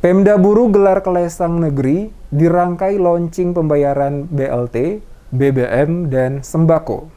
Pemda Buruh gelar Kelesang Negeri dirangkai launching pembayaran BLT, BBM, dan sembako.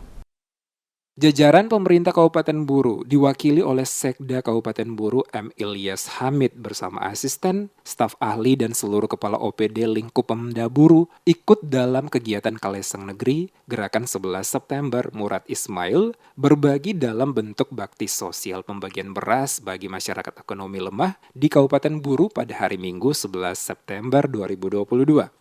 Jajaran pemerintah Kabupaten Buru diwakili oleh Sekda Kabupaten Buru M. Ilyas Hamid bersama asisten, staf ahli, dan seluruh kepala OPD lingkup Pemda Buru ikut dalam kegiatan Kelesang Negeri Gerakan 11 September Murad Ismail berbagi dalam bentuk bakti sosial pembagian beras bagi masyarakat ekonomi lemah di Kabupaten Buru pada hari Minggu 11 September 2022.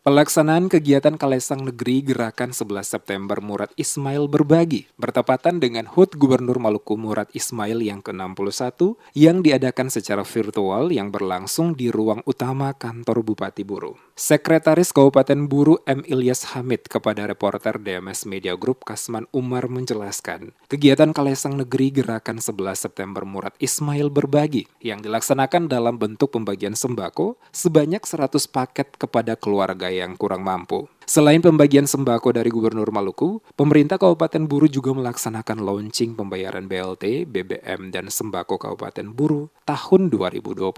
Pelaksanaan kegiatan Kelesang Negeri Gerakan 11 September Murad Ismail berbagi bertepatan dengan HUT Gubernur Maluku Murad Ismail yang ke-61 yang diadakan secara virtual yang berlangsung di ruang utama kantor Bupati Buru. Sekretaris Kabupaten Buru M. Ilyas Hamid kepada reporter DMS Media Group Kasman Umar menjelaskan, kegiatan Kelesang Negeri Gerakan 11 September Murad Ismail berbagi yang dilaksanakan dalam bentuk pembagian sembako sebanyak 100 paket kepada keluarga yang kurang mampu. Selain pembagian sembako dari Gubernur Maluku, pemerintah Kabupaten Buru juga melaksanakan launching pembayaran BLT, BBM, dan sembako Kabupaten Buru tahun 2022,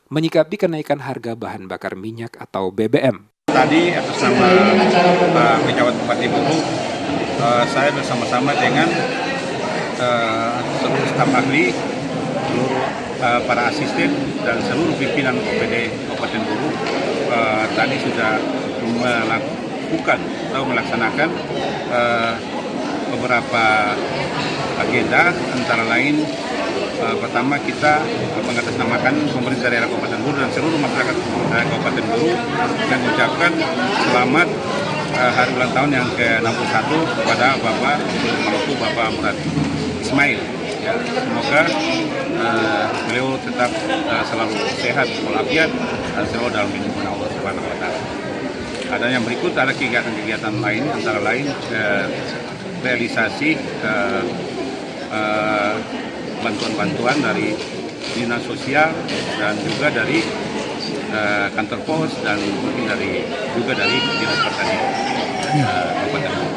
menyikapi kenaikan harga bahan bakar minyak atau BBM. Tadi atas nama Pak Pejabat Bupati Buru, saya bersama-sama dengan seluruh staf ahli, seluruh para asisten, dan seluruh pimpinan OPD Kabupaten Buru tadi sudah melaksanakan beberapa agenda, antara lain pertama kita mengatasnamakan pemerintah daerah Kabupaten Buru dan seluruh masyarakat Kabupaten Buru dan mengucapkan selamat hari ulang tahun yang ke-61 kepada Bapak Gubernur Maluku, Bapak Murad Ismail. Ya, semoga beliau tetap selalu sehat walafiat dan selalu dalam lindungan Allah Subhanahu wa taala. Ada yang berikut, ada kegiatan-kegiatan lain, antara lain realisasi bantuan-bantuan dari dinas sosial dan juga dari kantor pos dan mungkin juga dari dinas pertanian Kabupaten Buru.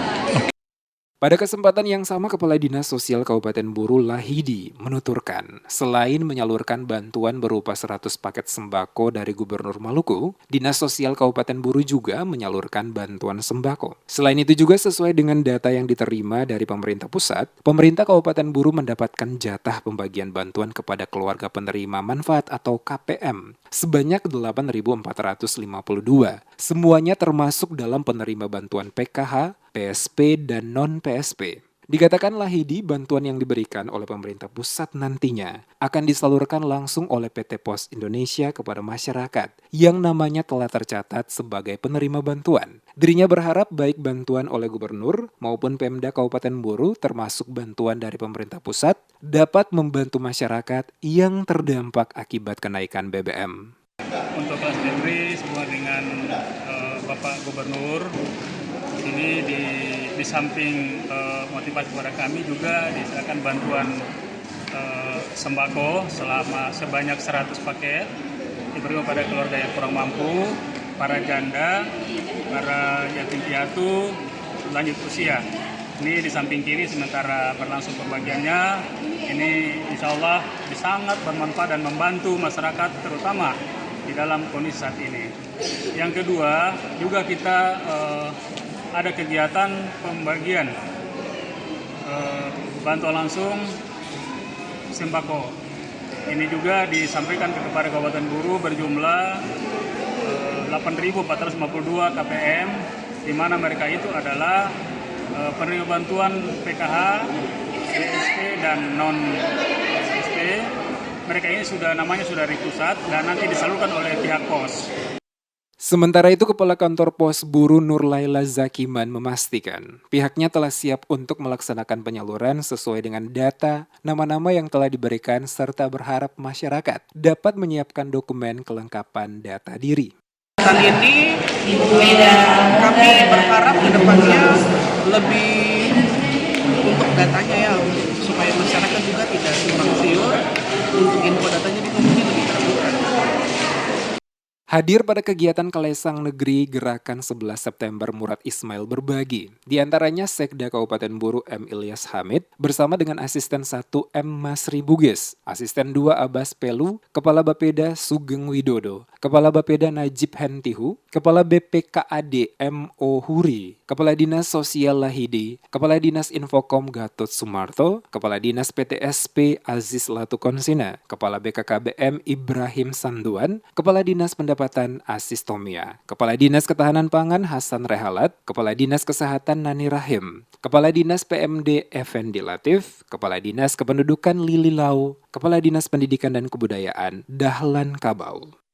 Pada kesempatan yang sama, Kepala Dinas Sosial Kabupaten Buru Lahidi menuturkan, selain menyalurkan bantuan berupa 100 paket sembako dari Gubernur Maluku, Dinas Sosial Kabupaten Buru juga menyalurkan bantuan sembako. Selain itu juga sesuai dengan data yang diterima dari pemerintah pusat, pemerintah Kabupaten Buru mendapatkan jatah pembagian bantuan kepada keluarga penerima manfaat atau KPM sebanyak 8.452. Semuanya termasuk dalam penerima bantuan PKH, PSP, dan non-PSP. Dikatakan Lahidi, bantuan yang diberikan oleh pemerintah pusat nantinya akan disalurkan langsung oleh PT Pos Indonesia kepada masyarakat yang namanya telah tercatat sebagai penerima bantuan. Dirinya berharap baik bantuan oleh Gubernur maupun Pemda Kabupaten Buru termasuk bantuan dari pemerintah pusat dapat membantu masyarakat yang terdampak akibat kenaikan BBM. Untuk kelas negeri semua dengan Bapak Gubernur, ini di samping motivasi kepada kami juga diserahkan bantuan sembako selama sebanyak 100 paket diberi kepada keluarga yang kurang mampu, para janda, para yatim piatu, lanjut usia. Ini di samping kiri sementara berlangsung pembagiannya, ini insya Allah sangat bermanfaat dan membantu masyarakat terutama di dalam kondisi saat ini. Yang kedua, juga kita ada kegiatan pembagian bantuan langsung sembako. Ini juga disampaikan kepada Kabupaten Buru berjumlah 8.452 KPM, di mana mereka itu adalah penerima bantuan PKH, PSP, dan non-PSP. Mereka ini namanya sudah di pusat dan nanti disalurkan oleh pihak pos. Sementara itu, Kepala Kantor Pos Buru Nur Laila Zakiman memastikan pihaknya telah siap untuk melaksanakan penyaluran sesuai dengan data, nama-nama yang telah diberikan serta berharap masyarakat dapat menyiapkan dokumen kelengkapan data diri. Ini kami berharap ke depannya lebih untuk datanya ya, supaya masyarakat juga tidak simpang siur untuk info datanya di Hadir pada kegiatan Kelesang Negeri Gerakan 11 September Murad Ismail berbagi. Di antaranya Sekda Kabupaten Buru M. Ilyas Hamid bersama dengan Asisten 1 M. Masri Bugis, Asisten 2 Abbas Pelu, Kepala Bapeda Sugeng Widodo, Kepala Bapeda Najib Hentihu, Kepala BPKAD M. O. Huri, Kepala Dinas Sosial Lahidi, Kepala Dinas Infokom Gatot Sumarto, Kepala Dinas PTSP Aziz Latukonsina, Kepala BKKBM Ibrahim Sanduan, Kepala Dinas Pendapatan Asis Tomia, Kepala Dinas Ketahanan Pangan Hasan Rehalat, Kepala Dinas Kesehatan Nani Rahim, Kepala Dinas PMD Effendi Latif, Kepala Dinas Kependudukan Lili Lau, Kepala Dinas Pendidikan dan Kebudayaan Dahlan Kabau.